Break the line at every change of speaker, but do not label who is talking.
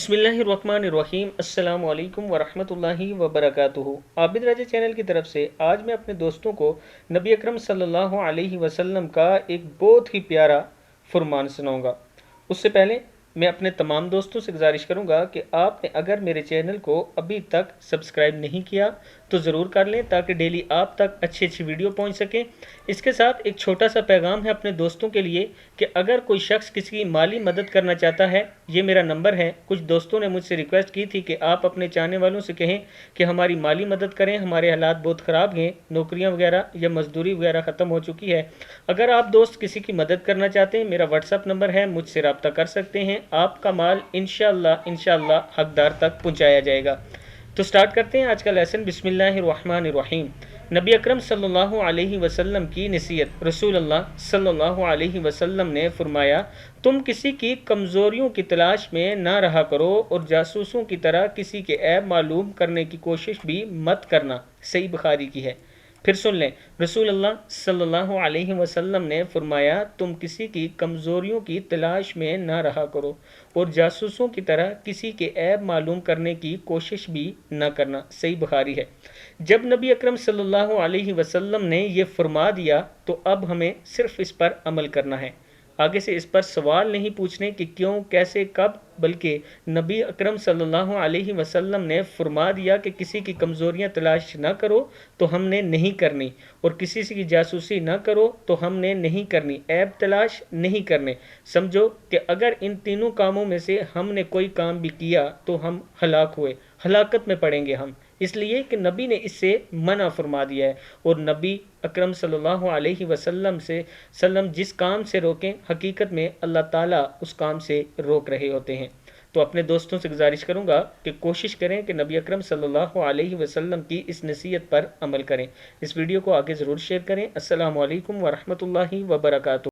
बिस्मिल्लाहिर्रहमानिर्रहीम। अस्सलाम वालेकुम वरहमतुल्लाहि वबरकातुहू। आबिद राजा चैनल की तरफ से आज मैं अपने दोस्तों को नबी अकरम सल्लल्लाहु अलैहि वसल्लम का एक बहुत ही प्यारा फरमान सुनाऊंगा। उससे पहले मैं अपने तमाम दोस्तों से गुजारिश करूंगा कि आपने अगर मेरे चैनल को अभी तक सब्सक्राइब नहीं किया तो ज़रूर कर लें ताकि डेली आप तक अच्छी अच्छी वीडियो पहुंच सकें। इसके साथ एक छोटा सा पैगाम है अपने दोस्तों के लिए कि अगर कोई शख्स किसी की माली मदद करना चाहता है, ये मेरा नंबर है। कुछ दोस्तों ने मुझसे रिक्वेस्ट की थी कि आप अपने चाहने वालों से कहें कि हमारी माली मदद करें, हमारे हालात बहुत ख़राब हैं, नौकरियां वगैरह या मजदूरी वगैरह ख़त्म हो चुकी है। अगर आप दोस्त किसी की मदद करना चाहते हैं, मेरा व्हाट्सअप नंबर है, मुझसे रब्ता कर सकते हैं। आपका माल इंशाअल्लाह हकदार तक पहुँचाया जाएगा। तो स्टार्ट करते हैं आज का लेसन। बिस्मिल्लाहिर्रहमानिर्रहीम। नबी अकरम सल्लल्लाहु अलैहि वसल्लम की नसीहत। रसूल अल्लाह सल्लल्लाहु अलैहि वसल्लम ने फरमाया, तुम किसी की कमज़ोरियों की तलाश में ना रहा करो और जासूसों की तरह किसी के ऐब मालूम करने की कोशिश भी मत करना। सही बुखारी की है। फिर सुन लें, रसूल अल्लाह सल्लल्लाहु अलैहि वसल्लम ने फरमाया, तुम किसी की कमज़ोरियों की तलाश में ना रहा करो और जासूसों की तरह किसी के ऐब मालूम करने की कोशिश भी न करना। सही बुखारी है। जब नबी अकरम सल्लल्लाहु अलैहि वसल्लम ने ये फरमा दिया तो अब हमें सिर्फ इस पर अमल करना है। आगे से इस पर सवाल नहीं पूछने कि क्यों, कैसे, कब, बल्कि नबी अकरम सल्लल्लाहु अलैहि वसल्लम ने फरमा दिया कि किसी की कमज़ोरियां तलाश ना करो तो हमने नहीं करनी, और किसी की जासूसी ना करो तो हमने नहीं करनी, ऐब तलाश नहीं करने। समझो कि अगर इन तीनों कामों में से हमने कोई काम भी किया तो हम हलाक हुए, हलाकत में पड़ेंगे हम, इसलिए कि नबी ने इससे मना फरमा दिया है। और नबी अकरम सल्लल्लाहु अलैहि वसल्लम जिस काम से रोकें, हकीकत में अल्लाह ताला उस काम से रोक रहे होते हैं। तो अपने दोस्तों से गुजारिश करूंगा कि कोशिश करें कि नबी अकरम सल्लल्लाहु अलैहि वसल्लम की इस नसीहत पर अमल करें। इस वीडियो को आगे ज़रूर शेयर करें। अस्सलामु अलैकुम वरहमतुल्लाहि वबरकातुहू।